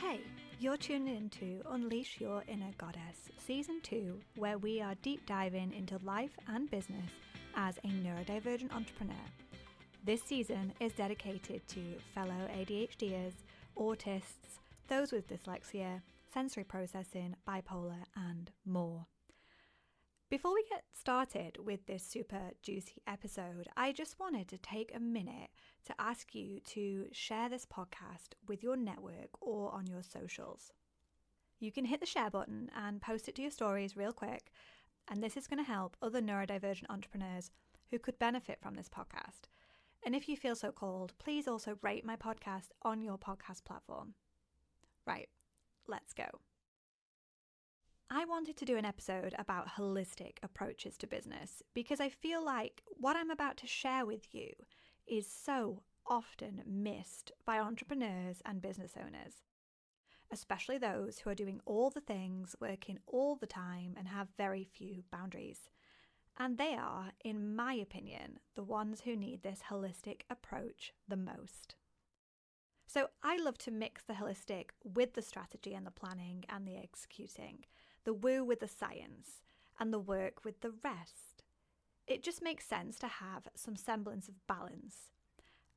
Hey, you're tuning in to Unleash Your Inner Goddess, Season 2, where we are deep diving into life and business as a neurodivergent entrepreneur. This season is dedicated to fellow ADHDers, autists, those with dyslexia, sensory processing, bipolar, and more. Before we get started with this super juicy episode, I just wanted to take a minute to ask you to share this podcast with your network or on your socials. You can hit the share button and post it to your stories real quick, and this is going to help other neurodivergent entrepreneurs who could benefit from this podcast. And if you feel so called, please also rate my podcast on your podcast platform. Right, let's go. I wanted to do an episode about holistic approaches to business because I feel like what I'm about to share with you is so often missed by entrepreneurs and business owners, especially those who are doing all the things, working all the time, and have very few boundaries. And they are, in my opinion, the ones who need this holistic approach the most. So I love to mix the holistic with the strategy and the planning and the executing, the woo with the science, and the work with the rest. It just makes sense to have some semblance of balance.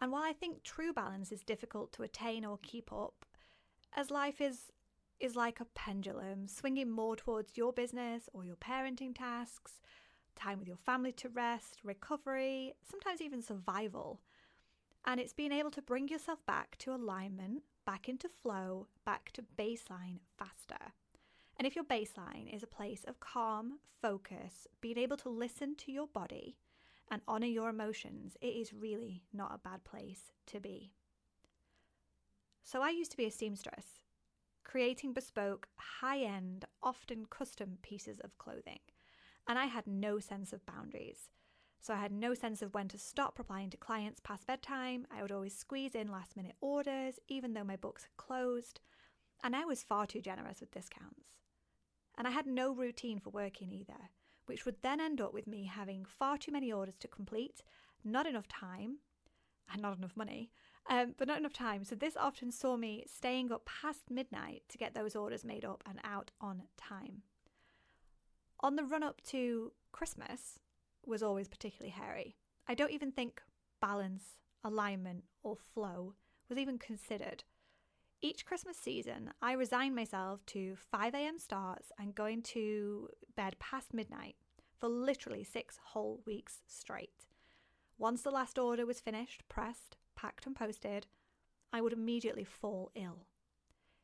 And while I think true balance is difficult to attain or keep up, as life is like a pendulum, swinging more towards your business or your parenting tasks, time with your family to rest, recovery, sometimes even survival. And it's being able to bring yourself back to alignment, back into flow, back to baseline faster. And if your baseline is a place of calm, focus, being able to listen to your body and honor your emotions, it is really not a bad place to be. So I used to be a seamstress, creating bespoke, high-end, often custom pieces of clothing. And I had no sense of boundaries. So I had no sense of when to stop replying to clients past bedtime. I would always squeeze in last-minute orders, even though my books had closed. And I was far too generous with discounts. And I had no routine for working either, which would then end up with me having far too many orders to complete, not enough time, and not enough money, but not enough time. So this often saw me staying up past midnight to get those orders made up and out on time. On the run-up to Christmas was always particularly hairy. I don't even think balance, alignment, or flow was even considered. Each Christmas season, I resigned myself to 5 a.m. starts and going to bed past midnight for literally 6 whole weeks straight. Once the last order was finished, pressed, packed and posted, I would immediately fall ill.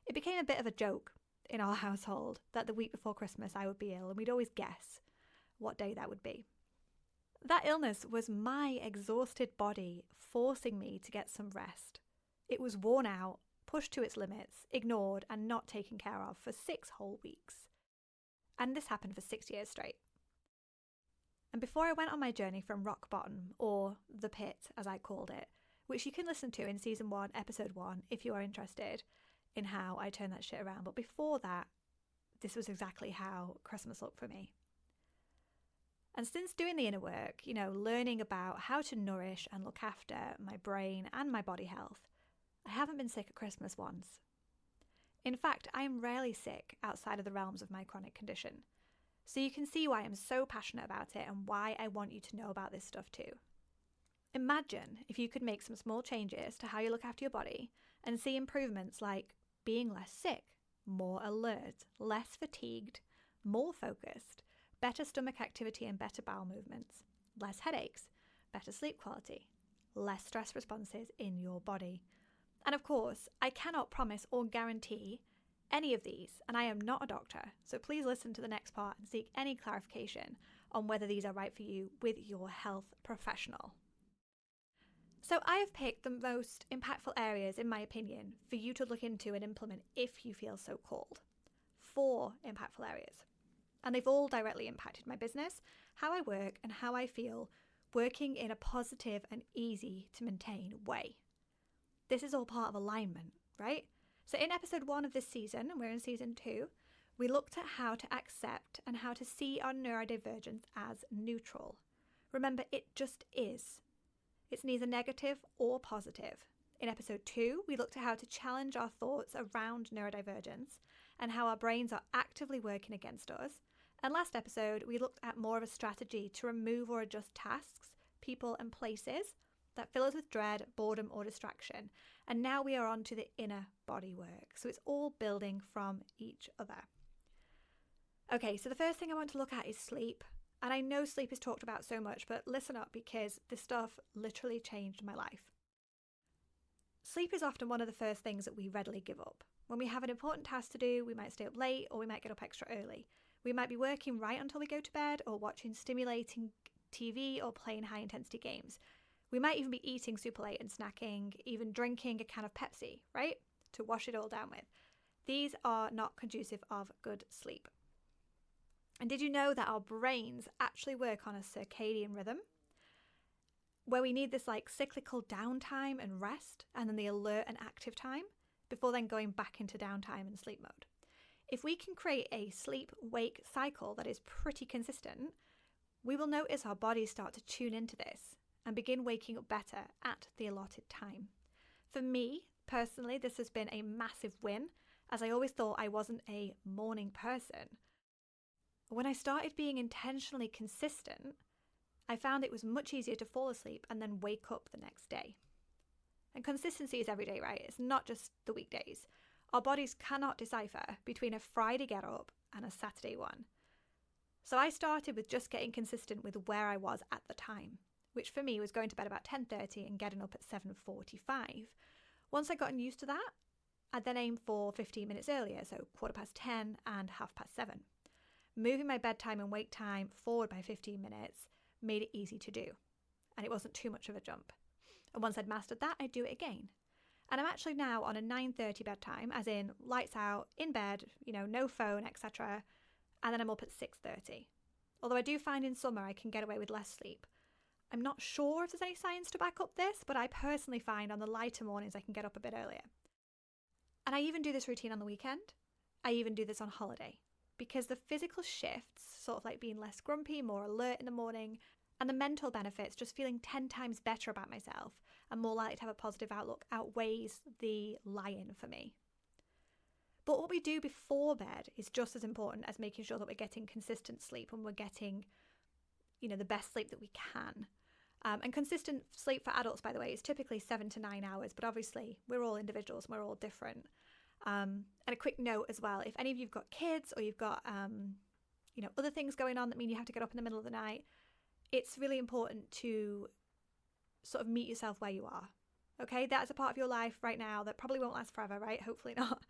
It became a bit of a joke in our household that the week before Christmas I would be ill, and we'd always guess what day that would be. That illness was my exhausted body forcing me to get some rest. It was worn out, pushed to its limits, ignored and not taken care of for 6 whole weeks. And this happened for 6 years straight. And before I went on my journey from rock bottom, or the pit as I called it, which you can listen to in Season 1, Episode 1 if you are interested in how I turned that shit around. But before that, this was exactly how Christmas looked for me. And since doing the inner work, learning about how to nourish and look after my brain and my body health, I haven't been sick at Christmas once. In fact, I am rarely sick outside of the realms of my chronic condition. So you can see why I'm so passionate about it and why I want you to know about this stuff too. Imagine if you could make some small changes to how you look after your body and see improvements like being less sick, more alert, less fatigued, more focused, better stomach activity and better bowel movements, less headaches, better sleep quality, less stress responses in your body. And of course, I cannot promise or guarantee any of these, and I am not a doctor, so please listen to the next part and seek any clarification on whether these are right for you with your health professional. So I have picked the most impactful areas, in my opinion, for you to look into and implement if you feel so called. 4 impactful areas. And they've all directly impacted my business, how I work, and how I feel working in a positive and easy to maintain way. This is all part of alignment, right? So in episode 1 of this season, and we're in season 2, we looked at how to accept and how to see our neurodivergence as neutral. Remember, it just is. It's neither negative or positive. In episode 2, we looked at how to challenge our thoughts around neurodivergence and how our brains are actively working against us. And last episode, we looked at more of a strategy to remove or adjust tasks, people and places that fill us with dread, boredom or distraction. And now we are on to the inner body work. So it's all building from each other. Okay, so the first thing I want to look at is sleep. And I know sleep is talked about so much, but listen up because this stuff literally changed my life. Sleep is often one of the first things that we readily give up. When we have an important task to do, we might stay up late or we might get up extra early. We might be working right until we go to bed or watching stimulating TV or playing high-intensity games. We might even be eating super late and snacking, even drinking a can of Pepsi, right? To wash it all down with. These are not conducive of good sleep. And did you know that our brains actually work on a circadian rhythm where we need this like cyclical downtime and rest and then the alert and active time before then going back into downtime and sleep mode? If we can create a sleep-wake cycle that is pretty consistent, we will notice our bodies start to tune into this and begin waking up better at the allotted time. For me, personally, this has been a massive win, as I always thought I wasn't a morning person. When I started being intentionally consistent, I found it was much easier to fall asleep and then wake up the next day. And consistency is every day, right? It's not just the weekdays. Our bodies cannot decipher between a Friday get up and a Saturday one. So I started with just getting consistent with where I was at the time, which for me was going to bed about 10:30 and getting up at 7:45. Once I'd gotten used to that, I'd then aim for 15 minutes earlier, so 10:15 and 7:30. Moving my bedtime and wake time forward by 15 minutes made it easy to do, and it wasn't too much of a jump. And once I'd mastered that, I'd do it again. And I'm actually now on a 9:30 bedtime, as in lights out, in bed, no phone, etc. And then I'm up at 6:30. Although I do find in summer I can get away with less sleep. I'm not sure if there's any science to back up this, but I personally find on the lighter mornings I can get up a bit earlier. And I even do this routine on the weekend. I even do this on holiday. Because the physical shifts, sort of like being less grumpy, more alert in the morning, and the mental benefits, just feeling 10 times better about myself and more likely to have a positive outlook, outweighs the lie-in for me. But what we do before bed is just as important as making sure that we're getting consistent sleep and we're getting, the best sleep that we can. And consistent sleep for adults, by the way, is typically 7 to 9 hours, but obviously we're all individuals and we're all different. And a quick note as well, if any of you've got kids or you've got, other things going on that mean you have to get up in the middle of the night, it's really important to sort of meet yourself where you are. Okay, that's a part of your life right now that probably won't last forever, right? Hopefully not.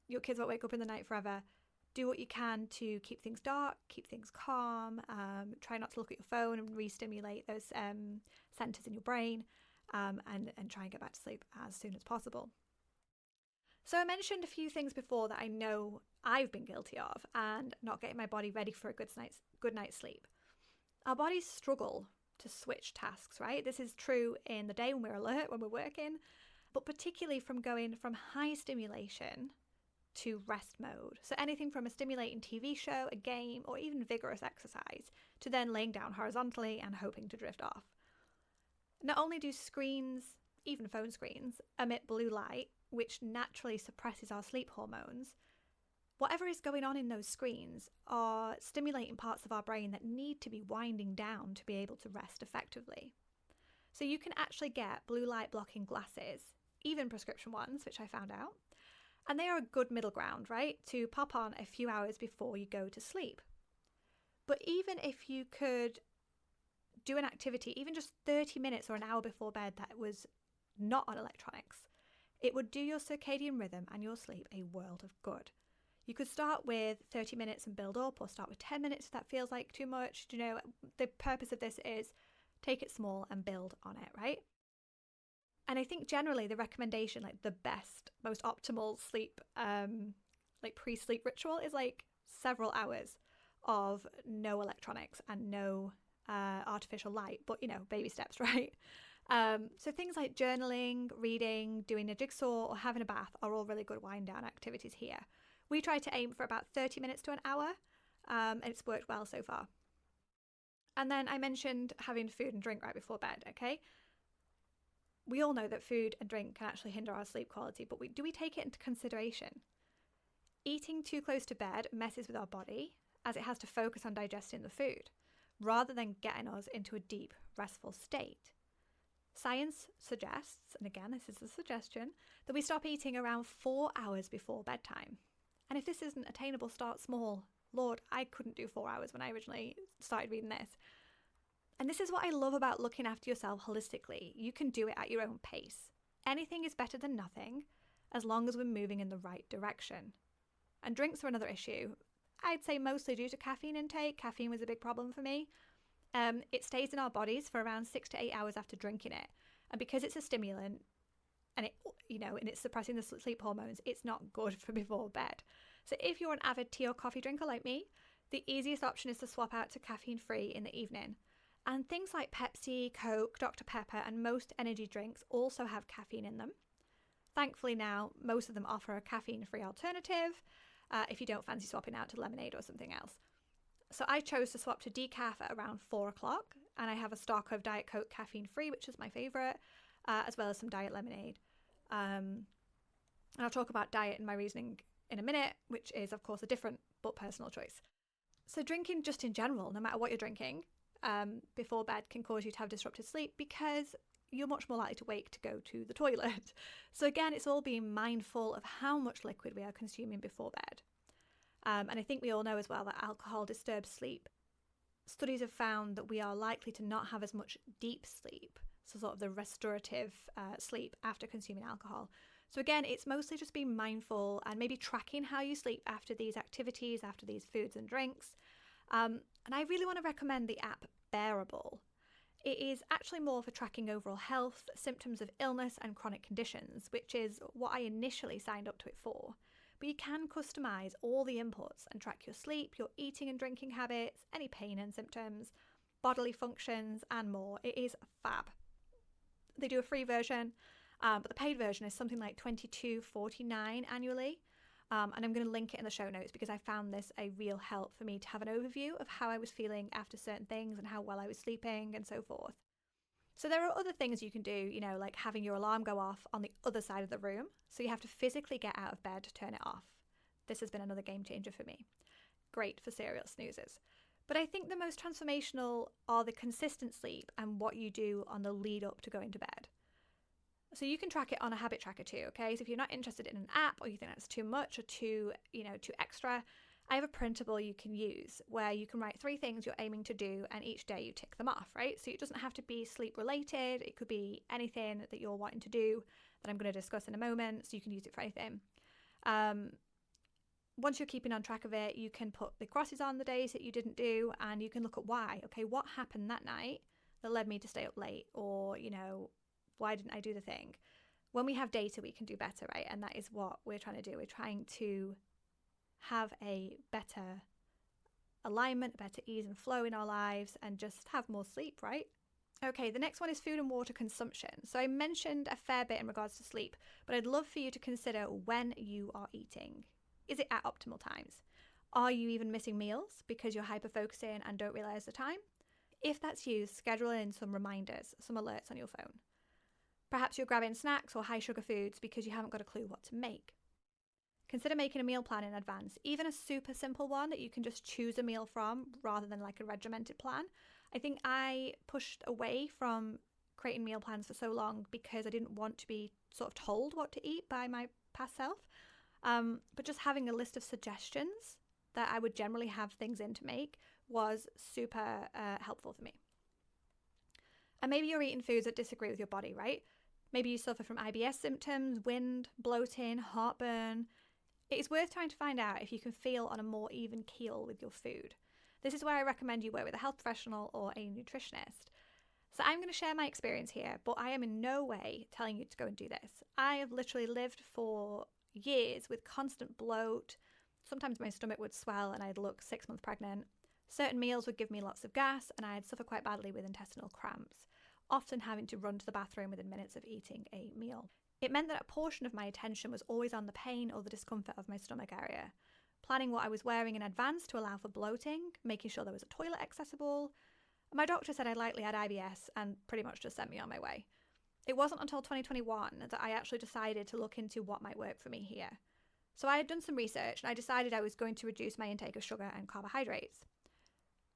Your kids won't wake up in the night forever. Do what you can to keep things dark, keep things calm, try not to look at your phone and re-stimulate those centers in your brain, and try and get back to sleep as soon as possible. So I mentioned a few things before that I know I've been guilty of and not getting my body ready for a good night's sleep. Our bodies struggle to switch tasks, right? This is true in the day when we're alert, when we're working, but particularly from going from high stimulation to rest mode. So anything from a stimulating TV show, a game, or even vigorous exercise, to then laying down horizontally and hoping to drift off. Not only do screens, even phone screens, emit blue light, which naturally suppresses our sleep hormones, whatever is going on in those screens are stimulating parts of our brain that need to be winding down to be able to rest effectively. So you can actually get blue light blocking glasses, even prescription ones, which I found out, and they are a good middle ground, right, to pop on a few hours before you go to sleep. But even if you could do an activity, even just 30 minutes or an hour before bed that was not on electronics, it would do your circadian rhythm and your sleep a world of good. You could start with 30 minutes and build up, or start with 10 minutes if that feels like too much. The purpose of this is take it small and build on it, right? And I think generally the recommendation, like the best, most optimal sleep, pre-sleep ritual is like several hours of no electronics and no artificial light, but baby steps, right? So things like journaling, reading, doing a jigsaw, or having a bath are all really good wind down activities here. We try to aim for about 30 minutes to an hour, and it's worked well so far. And then I mentioned having food and drink right before bed, okay? we all know that food and drink can actually hinder our sleep quality, but do we take it into consideration? Eating too close to bed messes with our body as it has to focus on digesting the food, rather than getting us into a deep, restful state. Science suggests, and again, this is a suggestion, that we stop eating around 4 hours before bedtime. And if this isn't attainable, start small. Lord, I couldn't do 4 hours when I originally started reading this. And this is what I love about looking after yourself holistically. You can do it at your own pace. Anything is better than nothing, as long as we're moving in the right direction. And drinks are another issue. I'd say mostly due to caffeine intake. Caffeine was a big problem for me. It stays in our bodies for around 6 to 8 hours after drinking it. And because it's a stimulant and it's suppressing the sleep hormones, it's not good for before bed. So if you're an avid tea or coffee drinker like me, the easiest option is to swap out to caffeine-free in the evening. And things like Pepsi, Coke, Dr. Pepper, and most energy drinks also have caffeine in them. Thankfully now, most of them offer a caffeine-free alternative if you don't fancy swapping out to lemonade or something else. So I chose to swap to decaf at around 4 o'clock, and I have a stock of Diet Coke caffeine-free, which is my favourite, as well as some Diet Lemonade. And I'll talk about diet and my reasoning in a minute, which is, of course, a different but personal choice. So drinking just in general, no matter what you're drinking, before bed can cause you to have disrupted sleep because you're much more likely to wake to go to the toilet. So again, it's all being mindful of how much liquid we are consuming before bed. And I think we all know as well that alcohol disturbs sleep. Studies have found that we are likely to not have as much deep sleep, so sort of the restorative sleep after consuming alcohol. So again, it's mostly just being mindful and maybe tracking how you sleep after these activities, after these foods and drinks. And I really want to recommend the app Bearable. It is actually more for tracking overall health, symptoms of illness and chronic conditions, which is what I initially signed up to it for. But you can customize all the inputs and track your sleep, your eating and drinking habits, any pain and symptoms, bodily functions, and more. It is fab. They do a free version, but the paid version is something like $22.49 annually. And I'm going to link it in the show notes because I found this a real help for me to have an overview of how I was feeling after certain things and how well I was sleeping and so forth. So there are other things you can do, like having your alarm go off on the other side of the room. So you have to physically get out of bed to turn it off. This has been another game changer for me. Great for serial snoozers. But I think the most transformational are the consistent sleep and what you do on the lead up to going to bed. So you can track it on a habit tracker too, okay? So if you're not interested in an app or you think that's too much or too extra, I have a printable you can use where you can write 3 things you're aiming to do and each day you tick them off, right? So it doesn't have to be sleep related. It could be anything that you're wanting to do that I'm going to discuss in a moment. So you can use it for anything. Once you're keeping on track of it, you can put the crosses on the days that you didn't do and you can look at why. Okay, what happened that night that led me to stay up late? Or, why didn't I do the thing? When we have data, we can do better, right? And that is what we're trying to do. We're trying to have a better alignment, a better ease and flow in our lives and just have more sleep, right? Okay, the next one is food and water consumption. So I mentioned a fair bit in regards to sleep, but I'd love for you to consider when you are eating. Is it at optimal times? Are you even missing meals because you're hyper-focusing and don't realize the time? If that's you, schedule in some reminders, some alerts on your phone. Perhaps you're grabbing snacks or high sugar foods because you haven't got a clue what to make. Consider making a meal plan in advance, even a super simple one that you can just choose a meal from rather than like a regimented plan. I think I pushed away from creating meal plans for so long because I didn't want to be sort of told what to eat by my past self. But just having a list of suggestions that I would generally have things in to make was super helpful for me. And maybe you're eating foods that disagree with your body, right? Maybe you suffer from IBS symptoms, wind, bloating, heartburn. It is worth trying to find out if you can feel on a more even keel with your food. This is where I recommend you work with a health professional or a nutritionist. So I'm going to share my experience here, but I am in no way telling you to go and do this. I have literally lived for years with constant bloat. Sometimes my stomach would swell and I'd look 6 months pregnant. Certain meals would give me lots of gas and I'd suffer quite badly with intestinal cramps, often having to run to the bathroom within minutes of eating a meal. It meant that a portion of my attention was always on the pain or the discomfort of my stomach area. Planning what I was wearing in advance to allow for bloating, making sure there was a toilet accessible. My doctor said I likely had IBS and pretty much just sent me on my way. it wasn't until 2021 that I actually decided to look into what might work for me here. So I had done some research and I decided I was going to reduce my intake of sugar and carbohydrates,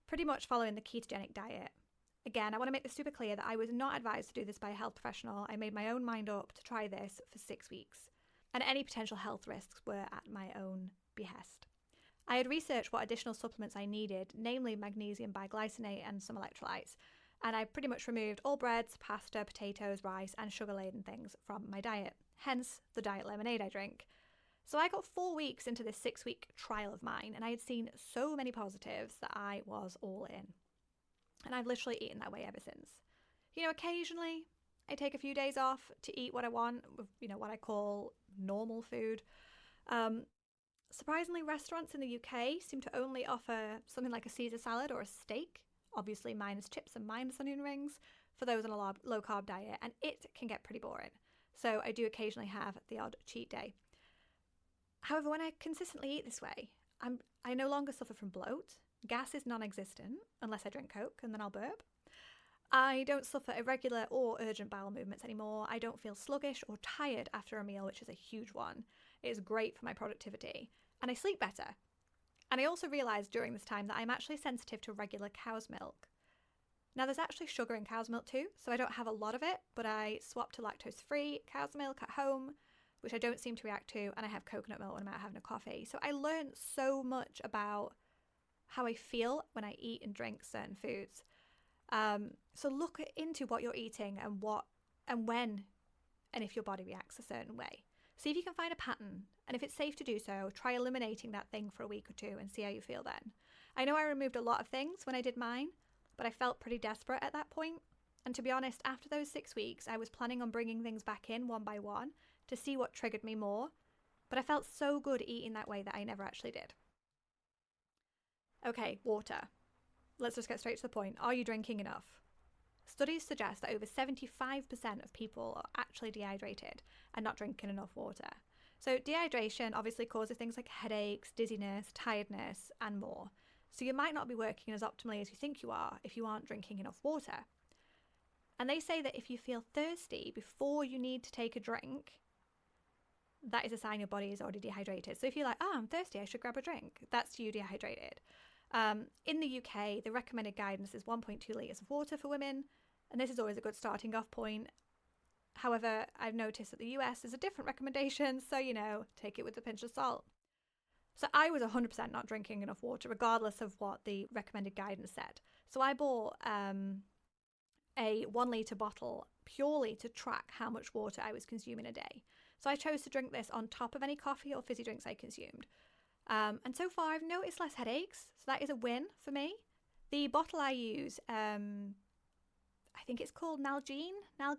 pretty much following the ketogenic diet. Again, I want to make this super clear that I was not advised to do this by a health professional. I made my own mind up to try this for 6 weeks, and any potential health risks were at my own behest. I had researched what additional supplements I needed, namely magnesium biglycinate and some electrolytes, and I pretty much removed all breads, pasta, potatoes, rice, and sugar-laden things from my diet, hence the diet lemonade I drink. So I got 4 weeks into this 6-week trial of mine, and I had seen so many positives that I was all in. And I've literally eaten that way ever since. Occasionally I take a few days off to eat what I want, what I call normal food. Surprisingly, restaurants in the UK seem to only offer something like a Caesar salad or a steak, obviously minus chips and minus onion rings, for those on a low-carb diet, and it can get pretty boring. So I do occasionally have the odd cheat day. However, when I consistently eat this way, I no longer suffer from bloat. Gas is non-existent, unless I drink Coke, and then I'll burp. I don't suffer irregular or urgent bowel movements anymore. I don't feel sluggish or tired after a meal, which is a huge one. It is great for my productivity. And I sleep better. And I also realised during this time that I'm actually sensitive to regular cow's milk. Now, there's actually sugar in cow's milk too, so I don't have a lot of it, but I swap to lactose-free cow's milk at home, which I don't seem to react to, and I have coconut milk when I'm out having a coffee. So I learned so much about how I feel when I eat and drink certain foods. So look into what you're eating and what and when and if your body reacts a certain way. See if you can find a pattern, and if it's safe to do so, try eliminating that thing for a week or two and see how you feel then. I know I removed a lot of things when I did mine, but I felt pretty desperate at that point. And to be honest, after those 6 weeks, I was planning on bringing things back in one by one to see what triggered me more, but I felt so good eating that way that I never actually did. Okay, water. Let's just get straight to the point. Are you drinking enough? Studies suggest that over 75% of people are actually dehydrated and not drinking enough water. So dehydration obviously causes things like headaches, dizziness, tiredness, and more. So you might not be working as optimally as you think you are if you aren't drinking enough water. And they say that if you feel thirsty before you need to take a drink, that is a sign your body is already dehydrated. So if you're like, I'm thirsty, I should grab a drink, that's you dehydrated. In the UK, the recommended guidance is 1.2 litres of water for women, and this is always a good starting off point. However, I've noticed that the US is a different recommendation, so, take it with a pinch of salt. So I was 100% not drinking enough water, regardless of what the recommended guidance said. So I bought a 1 litre bottle purely to track how much water I was consuming a day. So I chose to drink this on top of any coffee or fizzy drinks I consumed. And so far I've noticed less headaches, so that is a win for me. The bottle I use, I think it's called Nalgene. I'm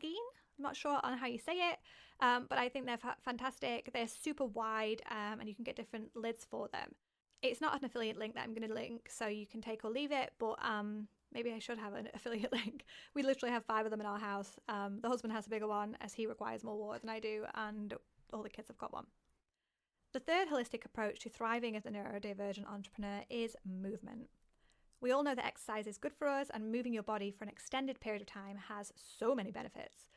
not sure on how you say it, but I think they're fantastic. They're super wide, and you can get different lids for them. It's not an affiliate link that I'm going to link, so you can take or leave it, but maybe I should have an affiliate link. We literally have 5 of them in our house. The husband has a bigger one as he requires more water than I do, and all the kids have got one. The third holistic approach to thriving as a neurodivergent entrepreneur is movement. We all know that exercise is good for us, and moving your body for an extended period of time has so many benefits.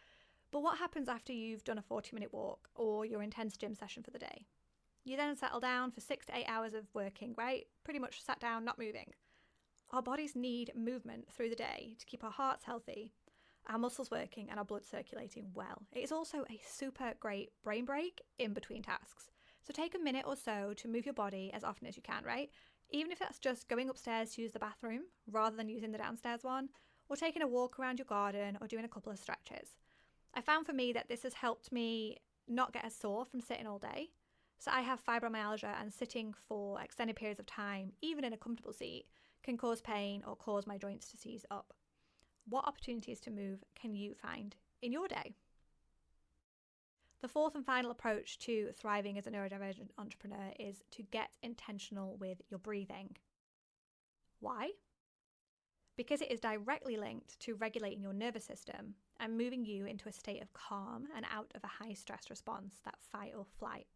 But what happens after you've done a 40-minute walk or your intense gym session for the day? You then settle down for 6 to 8 hours of working, right? Pretty much sat down, not moving. Our bodies need movement through the day to keep our hearts healthy, our muscles working, and our blood circulating well. It is also a super great brain break in between tasks. So take a minute or so to move your body as often as you can, right? Even if that's just going upstairs to use the bathroom rather than using the downstairs one, or taking a walk around your garden or doing a couple of stretches. I found for me that this has helped me not get as sore from sitting all day. So I have fibromyalgia, and sitting for extended periods of time, even in a comfortable seat, can cause pain or cause my joints to seize up. What opportunities to move can you find in your day? The fourth and final approach to thriving as a neurodivergent entrepreneur is to get intentional with your breathing. Why? Because it is directly linked to regulating your nervous system and moving you into a state of calm and out of a high stress response, that fight or flight.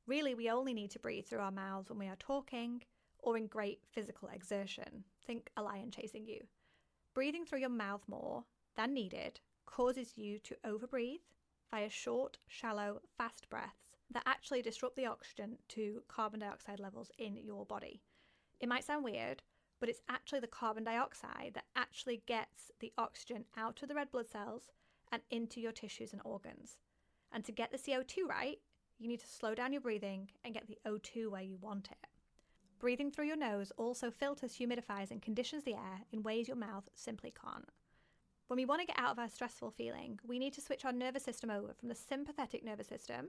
Really, we only need to breathe through our mouths when we are talking or in great physical exertion. Think a lion chasing you. Breathing through your mouth more than needed causes you to overbreathe via short, shallow, fast breaths that actually disrupt the oxygen to carbon dioxide levels in your body. It might sound weird, but it's actually the carbon dioxide that actually gets the oxygen out of the red blood cells and into your tissues and organs. And to get the CO2 right, you need to slow down your breathing and get the O2 where you want it. Breathing through your nose also filters, humidifies, and conditions the air in ways your mouth simply can't. When we want to get out of our stressful feeling, we need to switch our nervous system over from the sympathetic nervous system,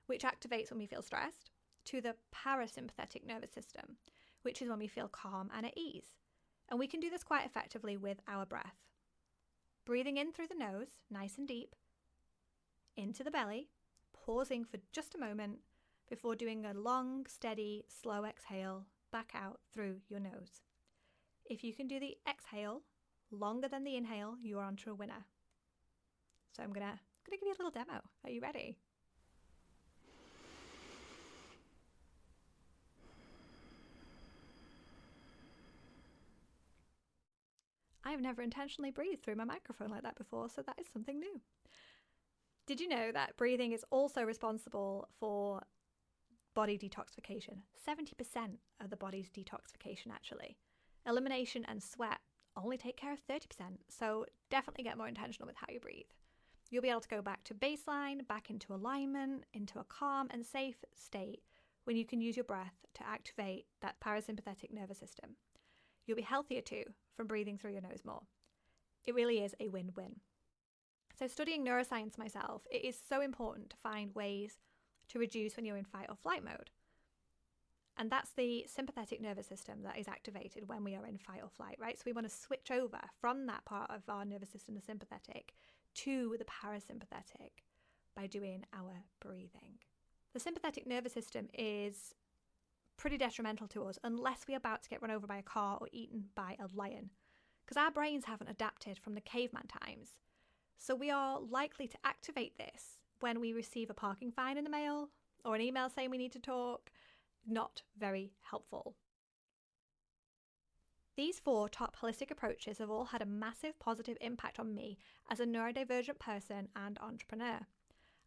which activates when we feel stressed, to the parasympathetic nervous system, which is when we feel calm and at ease. And we can do this quite effectively with our breath. Breathing in through the nose, nice and deep, into the belly, pausing for just a moment before doing a long, steady, slow exhale back out through your nose. If you can do the exhale longer than the inhale, you are onto a winner. So I'm gonna give you a little demo. Are you ready? I have never intentionally breathed through my microphone like that before, so that is something new. Did you know that breathing is also responsible for body detoxification? 70% of the body's detoxification, actually. Elimination and sweat only take care of 30%, so definitely get more intentional with how you breathe. You'll be able to go back to baseline, back into alignment, into a calm and safe state when you can use your breath to activate that parasympathetic nervous system. You'll be healthier too from breathing through your nose more. It really is a win-win. So studying neuroscience myself, it is so important to find ways to reduce when you're in fight or flight mode. And that's the sympathetic nervous system that is activated when we are in fight or flight, right? So we want to switch over from that part of our nervous system, the sympathetic, to the parasympathetic by doing our breathing. The sympathetic nervous system is pretty detrimental to us unless we're about to get run over by a car or eaten by a lion, because our brains haven't adapted from the caveman times. So we are likely to activate this when we receive a parking fine in the mail or an email saying we need to talk. Not very helpful. These 4 top holistic approaches have all had a massive positive impact on me as a neurodivergent person and entrepreneur.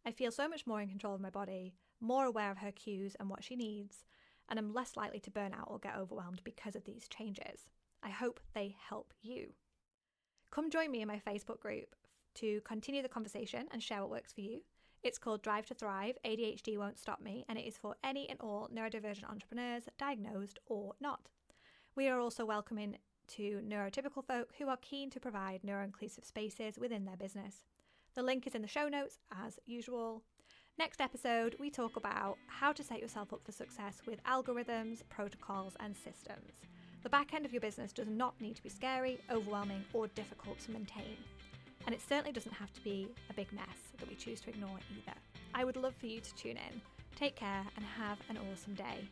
I feel so much more in control of my body, more aware of her cues and what she needs, and I'm less likely to burn out or get overwhelmed because of these changes. I hope they help you. Come join me in my Facebook group to continue the conversation and share what works for you. It's called Drive to Thrive, ADHD Won't Stop Me, and it is for any and all neurodivergent entrepreneurs, diagnosed or not. We are also welcoming to neurotypical folk who are keen to provide neuro-inclusive spaces within their business. The link is in the show notes as usual. Next episode, we talk about how to set yourself up for success with algorithms, protocols, and systems. The back end of your business does not need to be scary, overwhelming, or difficult to maintain. And it certainly doesn't have to be a big mess that we choose to ignore either. I would love for you to tune in. Take care and have an awesome day.